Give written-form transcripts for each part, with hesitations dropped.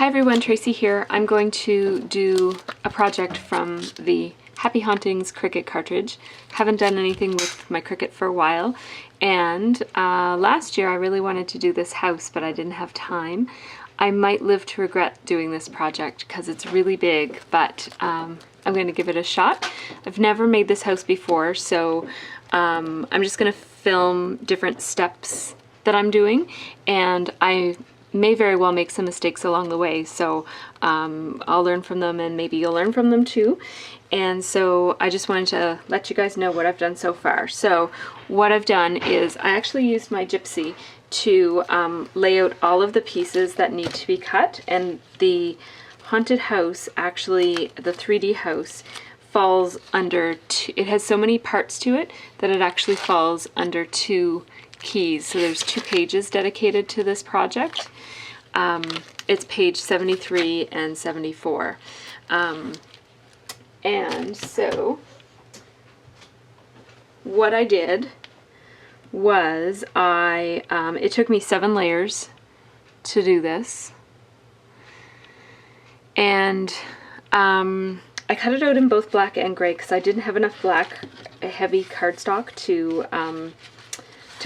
Hi everyone, Tracy here. I'm going to do a project from the Happy Hauntings Cricut cartridge. Haven't done anything with my Cricut for a while, and last year I really wanted to do this house, but I didn't have time. I might live to regret doing this project because it's really big, but I'm going to give it a shot. I've never made this house before, so I'm just going to film different steps that I'm doing, and I may very well make some mistakes along the way, so I'll learn from them, and maybe you'll learn from them too. And so I just wanted to let you guys know what I've done so far. So what I've done is I actually used my gypsy to lay out all of the pieces that need to be cut, and the haunted house, actually the 3D house, falls under it has so many parts to it that it actually falls under 2 keys. So there's 2 pages dedicated to this project. It's page 73 and 74. And so what I did was it took me 7 layers to do this. And I cut it out in both black and gray because I didn't have enough black, heavy cardstock to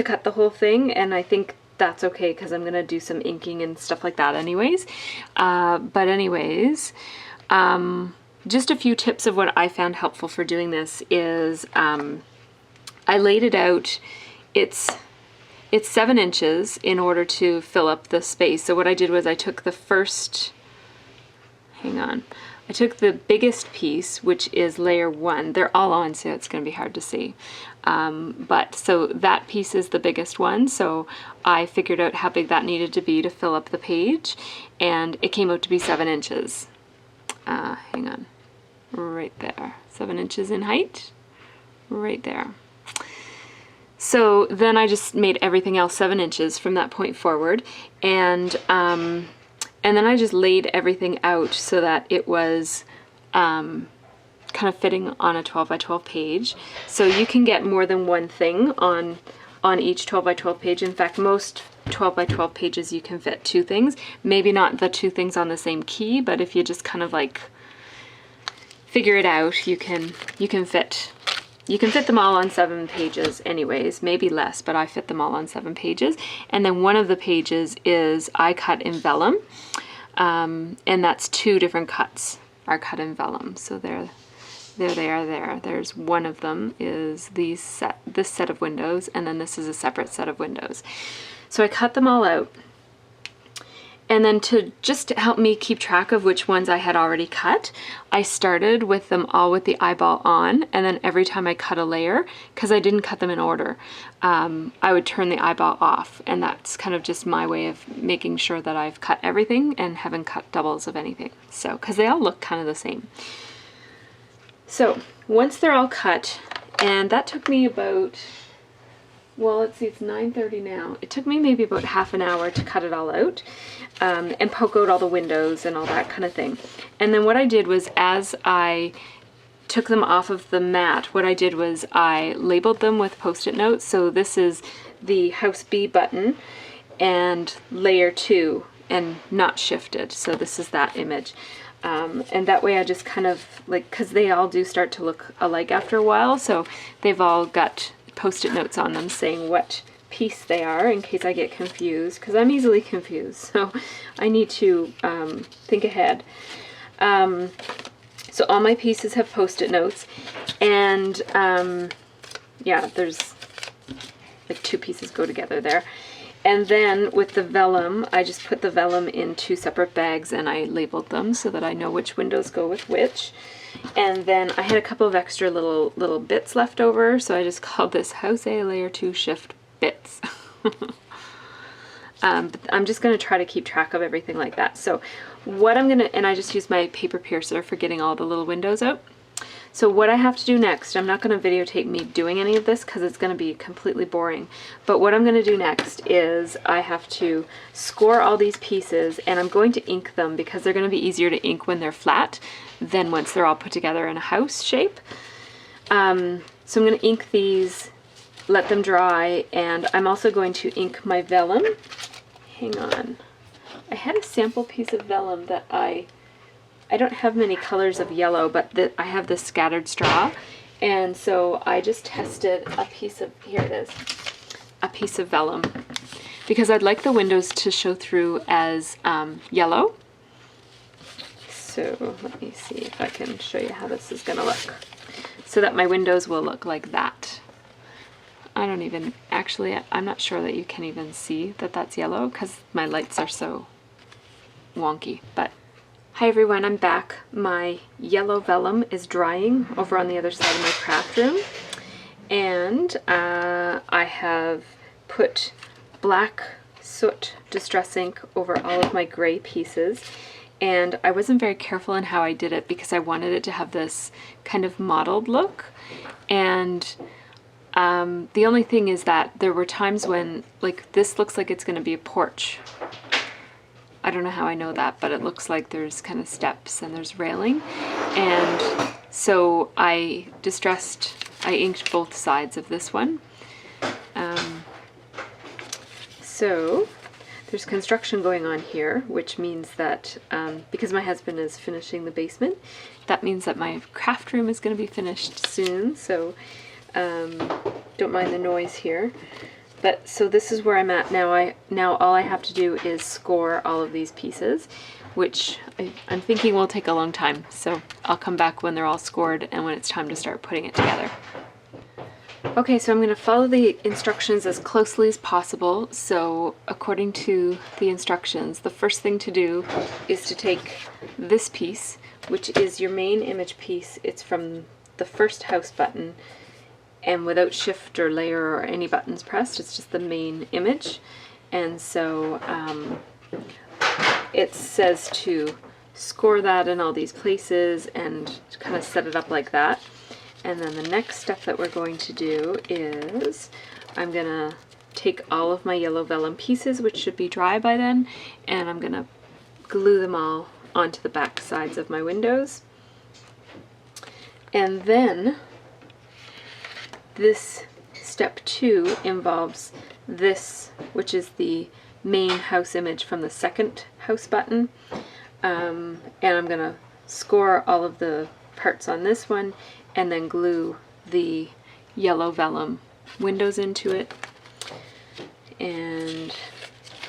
cut the whole thing, and I think that's okay because I'm gonna do some inking and stuff like that anyways. But anyways, just a few tips of what I found helpful for doing this is I laid it out. It's 7 inches in order to fill up the space. So what I did was I took the first, I took the biggest piece, which is layer 1. They're all on, so it's going to be hard to see. But so that piece is the biggest one, so I figured out how big that needed to be to fill up the page, and it came out to be 7 inches. Right there. 7 inches in height, right there. So then I just made everything else 7 inches from that point forward, and then I just laid everything out so that it was kind of fitting on a 12 by 12 page. So you can get more than one thing on each 12 by 12 page. In fact, most 12 by 12 pages you can fit 2 things. Maybe not the 2 things on the same key, but if you just kind of like figure it out, you can fit them all on 7 pages anyways, maybe less, but I fit them all on 7 pages. And then one of the pages is I cut in vellum, and that's 2 different cuts are cut in vellum. So there they are there. There's one of them is this set of windows, and then this is a separate set of windows. So I cut them all out. And then to help me keep track of which ones I had already cut, I started with them all with the eyeball on, and then every time I cut a layer, because I didn't cut them in order, I would turn the eyeball off, and that's kind of just my way of making sure that I've cut everything and haven't cut doubles of anything. So, because they all look kind of the same. So once they're all cut, and that took me about, well, let's see, it's 9:30 now. It took me maybe about half an hour to cut it all out and poke out all the windows and all that kind of thing. And then what I did was, as I took them off of the mat, what I did was I labeled them with Post-it notes. So this is the House B button and layer 2 and not shifted. So this is that image. And that way I just kind of like, because they all do start to look alike after a while, so they've all got Post-it notes on them saying what piece they are in case I get confused, because I'm easily confused, so I need to think ahead. So all my pieces have Post-it notes, and yeah, there's like 2 pieces go together there. And then with the vellum, I just put the vellum in 2 separate bags, and I labeled them so that I know which windows go with which. And then I had a couple of extra little bits left over, so I just called this House A Layer 2 Shift Bits. But I'm just going to try to keep track of everything like that. So what I'm going to, and I just used my paper piercer for getting all the little windows out. So what I have to do next, I'm not going to videotape me doing any of this because it's going to be completely boring, but what I'm going to do next is I have to score all these pieces, and I'm going to ink them because they're going to be easier to ink when they're flat than once they're all put together in a house shape. So I'm going to ink these, let them dry, and I'm also going to ink my vellum. Hang on. I had a sample piece of vellum that I don't have many colors of yellow, but I have this scattered straw, and so I just tested a piece of, here it is, a piece of vellum, because I'd like the windows to show through as yellow. So let me see if I can show you how this is going to look, so that my windows will look like that. I don't even, actually, I'm not sure that you can even see that that's yellow because my lights are so wonky, but hi everyone, I'm back. My yellow vellum is drying over on the other side of my craft room, and I have put black soot distress ink over all of my gray pieces, and I wasn't very careful in how I did it because I wanted it to have this kind of mottled look, and the only thing is that there were times when, like, this looks like it's going to be a porch. I don't know how I know that, but it looks like there's kind of steps and there's railing. And so I inked both sides of this one. So there's construction going on here, which means that because my husband is finishing the basement, that means that my craft room is going to be finished soon. So don't mind the noise here. But so this is where I'm at now. Now all I have to do is score all of these pieces, which I'm thinking will take a long time. So I'll come back when they're all scored and when it's time to start putting it together. Okay, so I'm going to follow the instructions as closely as possible. So according to the instructions, the first thing to do is to take this piece, which is your main image piece. It's from the first house button, and without shift or layer or any buttons pressed, it's just the main image. And so it says to score that in all these places and kind of set it up like that. And then the next step that we're going to do is I'm gonna take all of my yellow vellum pieces, which should be dry by then, and I'm gonna glue them all onto the back sides of my windows. And then this step 2 involves this, which is the main house image from the second house button. And I'm gonna score all of the parts on this one and then glue the yellow vellum windows into it. And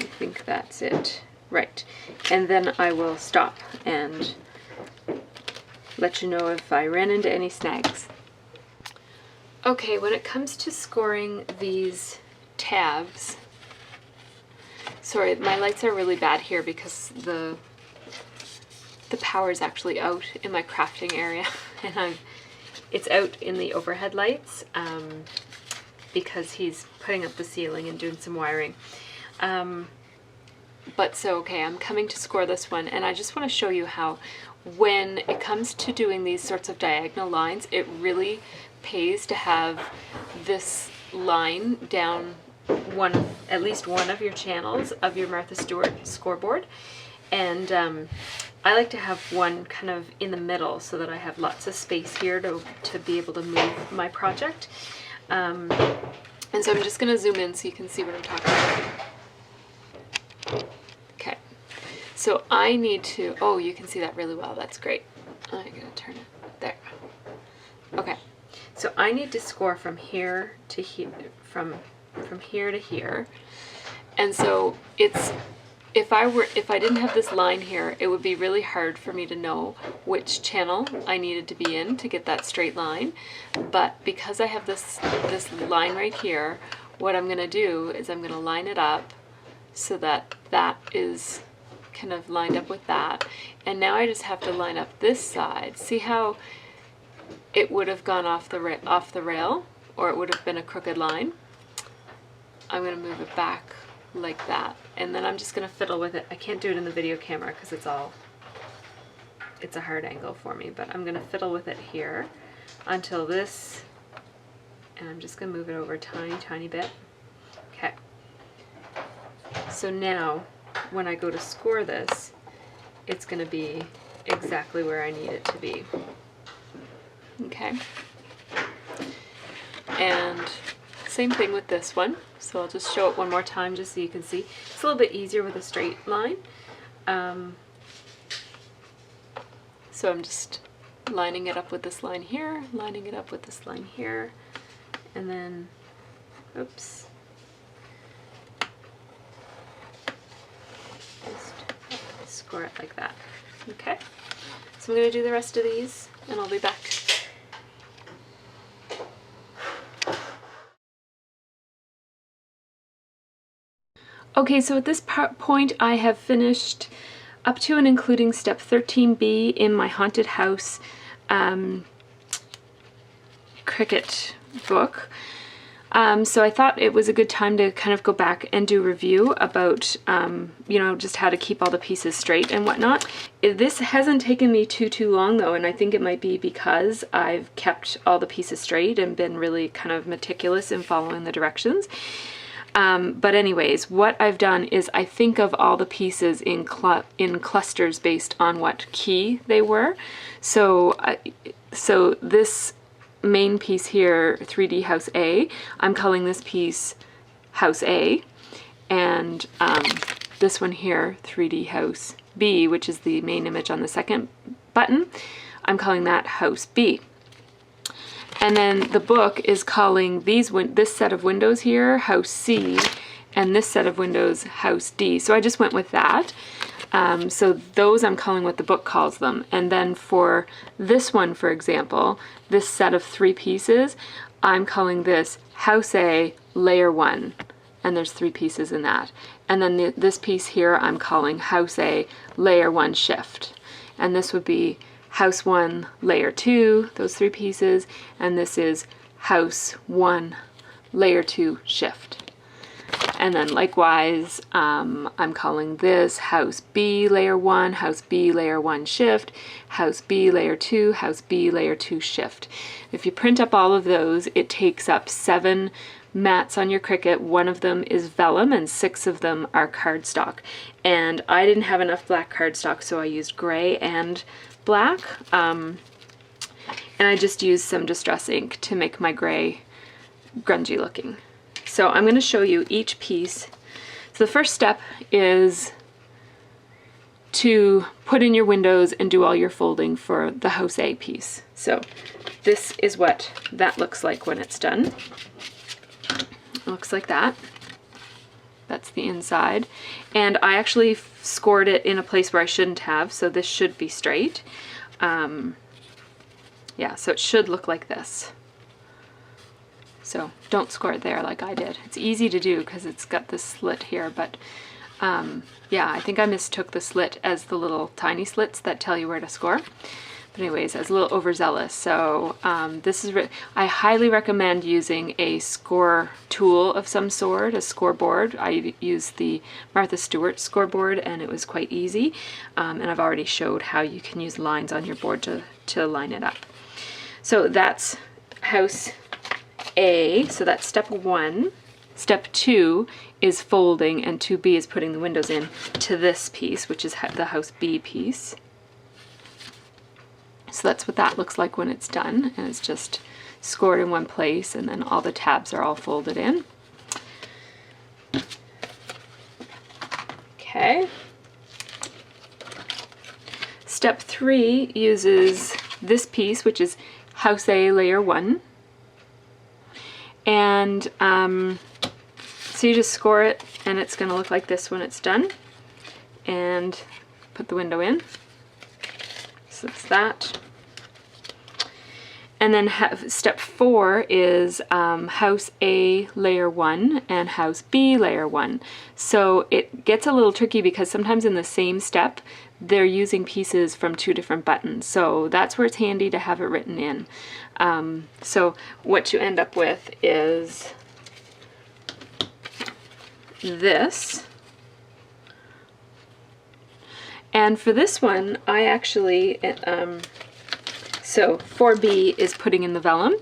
I think that's it. Right. And then I will stop and let you know if I ran into any snags. Okay, when it comes to scoring these tabs, sorry, my lights are really bad here because the power is actually out in my crafting area, and it's out in the overhead lights because he's putting up the ceiling and doing some wiring. But so, okay, I'm coming to score this one, and I just want to show you how when it comes to doing these sorts of diagonal lines, it really pays to have this line down at least one of your channels of your Martha Stewart scoreboard. And I like to have one kind of in the middle so that I have lots of space here to be able to move my project. And so I'm just going to zoom in so you can see what I'm talking about. Okay, so I need to, oh, you can see that really well, that's great. I'm going to turn it there. Okay, so I need to score from here to here, from here to here. And so it's, if I didn't have this line here, it would be really hard for me to know which channel I needed to be in to get that straight line. But because I have this line right here, what I'm going to do is I'm going to line it up so that that is kind of lined up with that. And now I just have to line up this side. See how it would have gone off the rail, or it would have been a crooked line? I'm going to move it back like that, and then I'm just going to fiddle with it. I can't do it in the video camera because it's a hard angle for me, but I'm going to fiddle with it here until this, and I'm just going to move it over a tiny bit. Okay, so now when I go to score this, it's going to be exactly where I need it to be. Okay, and same thing with this one. So I'll just show it one more time just so you can see. It's a little bit easier with a straight line. So I'm just lining it up with this line here, lining it up with this line here, and then, oops, just score it like that. Okay, so I'm going to do the rest of these and I'll be back. Okay, so at this point I have finished up to and including step 13B in my Haunted House Cricut book. So I thought it was a good time to kind of go back and do a review about, you know, just how to keep all the pieces straight and whatnot. This hasn't taken me too long though, and I think it might be because I've kept all the pieces straight and been really kind of meticulous in following the directions. But anyways, what I've done is I think of all the pieces in clusters based on what key they were. So, so this main piece here, 3D House A, I'm calling this piece House A, and this one here, 3D House B, which is the main image on the second button, I'm calling that House B. And then the book is calling this set of windows here House C, and this set of windows House D. So I just went with that. So those I'm calling what the book calls them. And then for this one, for example, this set of 3 pieces, I'm calling this House A Layer 1. And there's 3 pieces in that. And then this piece here I'm calling House A Layer 1 Shift. And this would be House 1 Layer 2, those 3 pieces, and this is House 1 Layer 2 Shift. And then likewise, I'm calling this House B Layer 1, House B Layer 1 Shift, House B Layer 2, House B Layer 2 Shift. If you print up all of those, it takes up 7 mats on your Cricut. 1 of them is vellum and 6 of them are cardstock. And I didn't have enough black cardstock, so I used gray and black, and I just used some distress ink to make my gray grungy looking. So I'm going to show you each piece. So the first step is to put in your windows and do all your folding for the House A piece. So this is what that looks like when it's done. It looks like that. That's the inside. And I actually scored it in a place where I shouldn't have, so this should be straight. Yeah, so it should look like this. So don't score it there like I did. It's easy to do because it's got this slit here, but yeah, I think I mistook the slit as the little tiny slits that tell you where to score. But anyways, I was a little overzealous, so this is I highly recommend using a score tool of some sort, a scoreboard. I used the Martha Stewart scoreboard and it was quite easy, and I've already showed how you can use lines on your board to line it up. So that's House A, so that's step 1. Step 2 is folding, and 2B is putting the windows in to this piece, which is the House B piece. So that's what that looks like when it's done, and it's just scored in one place, and then all the tabs are all folded in. Okay. Step 3 uses this piece, which is House A Layer 1. And so you just score it, and it's going to look like this when it's done. And put the window in. So that's that. And then step 4 is House A Layer 1 and House B Layer 1. So it gets a little tricky because sometimes in the same step they're using pieces from 2 different buttons. So that's where it's handy to have it written in. So what you end up with is this. And for this one, I actually, so 4B is putting in the vellum,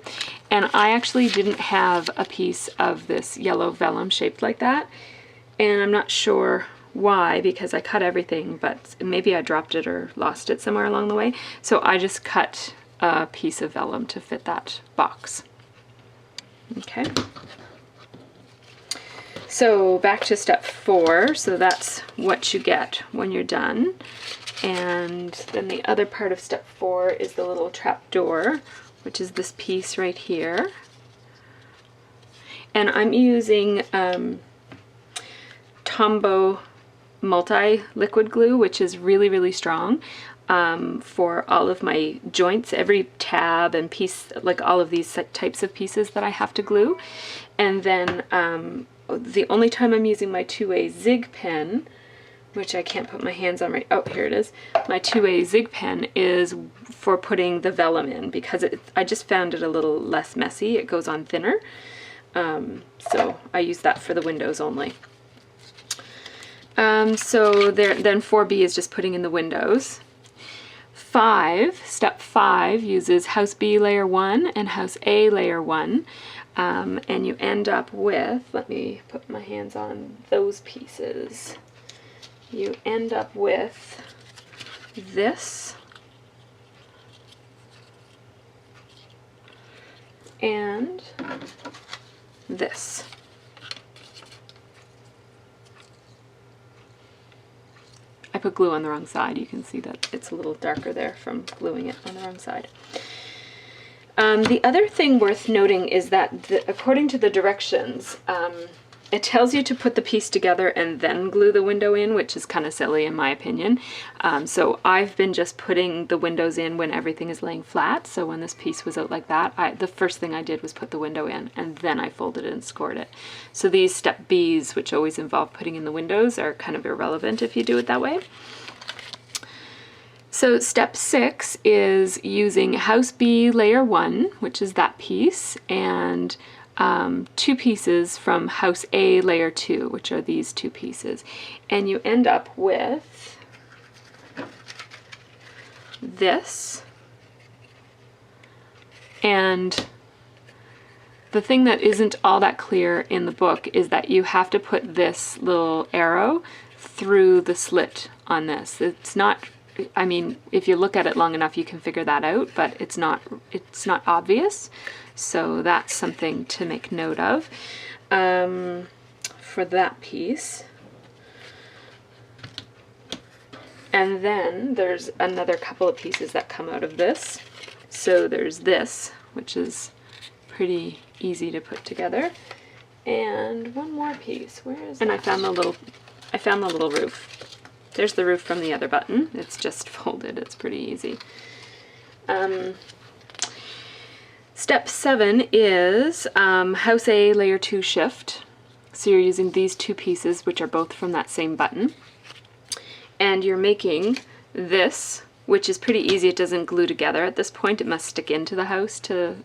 and I actually didn't have a piece of this yellow vellum shaped like that, and I'm not sure why, because I cut everything, but maybe I dropped it or lost it somewhere along the way, so I just cut a piece of vellum to fit that box. Okay. So back to step 4. So that's what you get when you're done. And then the other part of step 4 is the little trap door, which is this piece right here. And I'm using Tombow multi-liquid glue, which is really, really strong for all of my joints, every tab and piece, like all of these types of pieces that I have to glue. And then the only time I'm using my 2A zig pen, which I can't put my hands on right, oh, here it is. My 2A zig pen is for putting the vellum in, because I just found it a little less messy. It goes on thinner. So I use that for the windows only. So then 4B is just putting in the windows. Step 5 uses House B layer 1 and House A layer 1. And you end up with, let me put my hands on those pieces. You end up with this and this. I put glue on the wrong side. You can see that it's a little darker there from gluing it on the wrong side. The other thing worth noting is that according to the directions, it tells you to put the piece together and then glue the window in, which is kind of silly in my opinion. So I've been just putting the windows in when everything is laying flat. So when this piece was out like that, the first thing I did was put the window in, and then I folded it and scored it. So these step B's, which always involve putting in the windows, are kind of irrelevant if you do it that way. So step 6 is using House B layer 1, which is that piece, and 2 pieces from House A layer 2, which are these 2 pieces. And you end up with this. And the thing that isn't all that clear in the book is that you have to put this little arrow through the slit on this. It's not, I mean, if you look at it long enough you can figure that out, but it's not obvious. So that's something to make note of for that piece. And then there's another couple of pieces that come out of this. So there's this, which is pretty easy to put together. And one more piece. Where is that? And I found the little roof. There's the roof from the other button. It's just folded. It's pretty easy. Step 7 is House A layer 2 shift. So you're using these 2 pieces, which are both from that same button. And you're making this, which is pretty easy. It doesn't glue together at this point. It must stick into the house to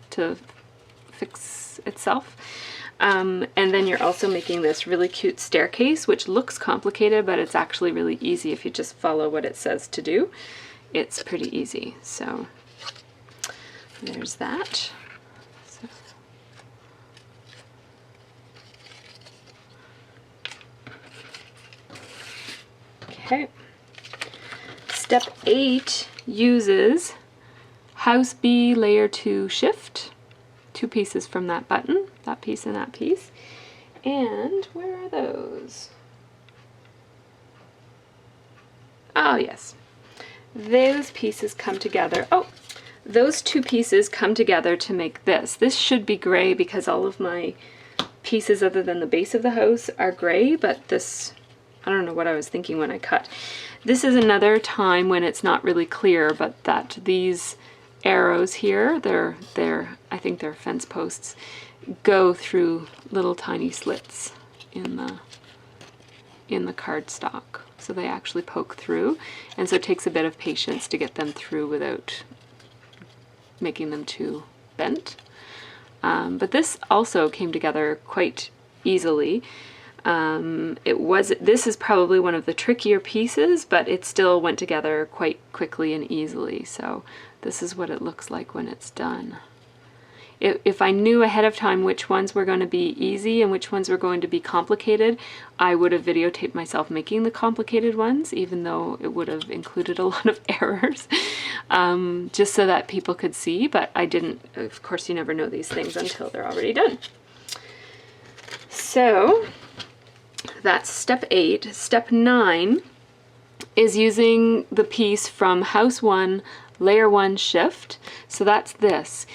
fix itself. And then you're also making this really cute staircase, which looks complicated, but it's actually really easy if you just follow what it says to do. It's pretty easy. So there's that. Okay. Step 8 uses House B layer 2 shift. 2 pieces from that button, that piece and that piece. And where are those? Oh yes, those pieces come together. Oh, those 2 pieces come together to make this. This should be gray because all of my pieces other than the base of the house are gray, but this, I don't know what I was thinking when I cut. This is another time when it's not really clear, but that these arrows here, I think they're fence posts, go through little tiny slits in the cardstock. So they actually poke through, and so it takes a bit of patience to get them through without making them too bent. But this also came together quite easily. This is probably one of the trickier pieces, but it still went together quite quickly and easily. So this is what it looks like when it's done. If I knew ahead of time which ones were going to be easy and which ones were going to be complicated, I would have videotaped myself making the complicated ones, even though it would have included a lot of errors, just so that people could see, but I didn't. Of course, you never know these things until they're already done. So That's step 8. Step 9 is using the piece from House 1, Layer 1 Shift. So that's this.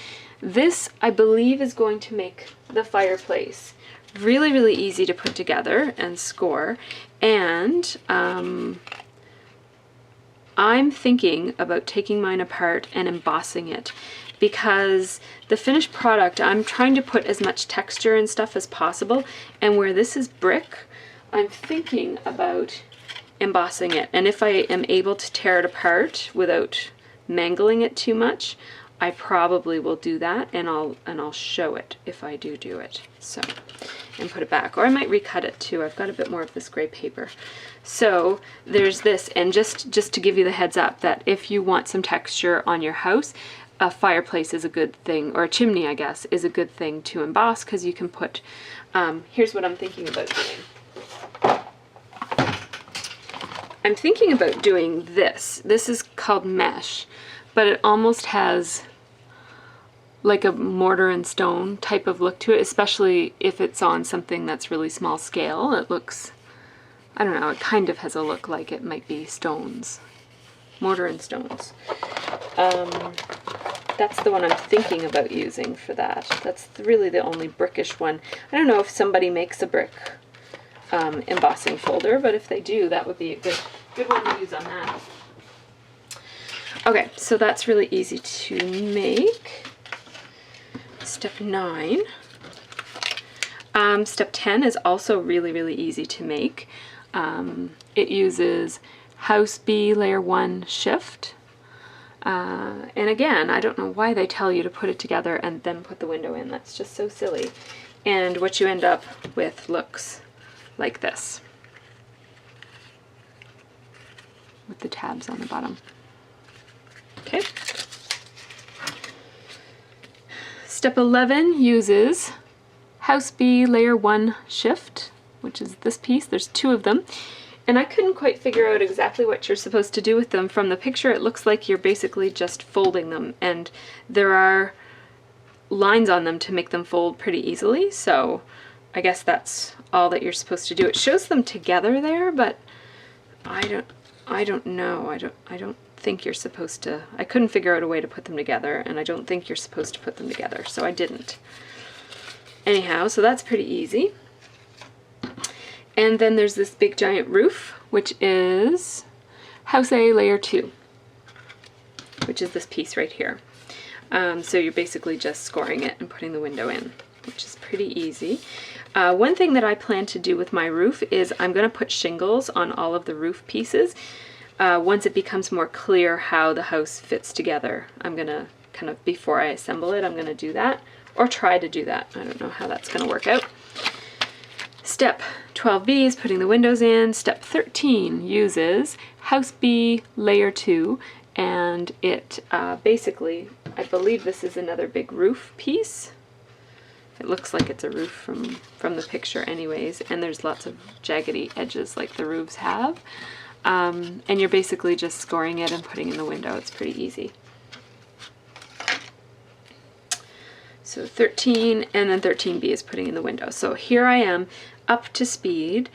This, I believe, is going to make the fireplace really, really easy to put together and score. And I'm thinking about taking mine apart and embossing it, because the finished product, I'm trying to put as much texture and stuff as possible, and where this is brick, I'm thinking about embossing it. And if I am able to tear it apart without mangling it too much, I probably will do that, and I'll show it if I do it. So, and put it back, or I might recut it too. I've got a bit more of this gray paper. So there's this, and just to give you the heads up that if you want some texture on your house, a fireplace is a good thing, or a chimney, I guess, is a good thing to emboss, because you can put, here's what I'm thinking about doing. I'm thinking about doing this. This is called mesh, but it almost has like a mortar and stone type of look to it, especially if it's on something that's really small scale. It looks, I don't know, it kind of has a look like it might be stones. Mortar and stones. That's the one I'm thinking about using for that. That's really the only brickish one. I don't know if somebody makes a brick embossing folder, but if they do, that would be a good one to use on that. Okay, so that's really easy to make. Step 9. Step 10 is also really, really easy to make. It uses House B Layer 1 Shift. And again, I don't know why they tell you to put it together and then put the window in. That's just so silly. And what you end up with looks like this, with the tabs on the bottom. Okay. Step 11 uses House B Layer 1 Shift, which is this piece. There's 2 of them. And I couldn't quite figure out exactly what you're supposed to do with them. From the picture, it looks like you're basically just folding them, and there are lines on them to make them fold pretty easily, so I guess that's all that you're supposed to do. It shows them together there, but I don't know. I don't think you're supposed to. I couldn't figure out a way to put them together, and I don't think you're supposed to put them together, so I didn't. Anyhow, so that's pretty easy. And then there's this big giant roof, which is House A Layer 2, which is this piece right here. So you're basically just scoring it and putting the window in, which is pretty easy. One thing that I plan to do with my roof is I'm going to put shingles on all of the roof pieces. Once it becomes more clear how the house fits together, I'm going to kind of, before I assemble it, I'm going to do that, or try to do that. I don't know how that's going to work out. Step 12B is putting the windows in. Step 13 uses House B Layer 2, and it basically, I believe this is another big roof piece. It looks like it's a roof from the picture anyways, and there's lots of jaggedy edges like the roofs have. And you're basically just scoring it and putting in the window. It's pretty easy. So 13, and then 13B is putting in the window. So here I am up to speed.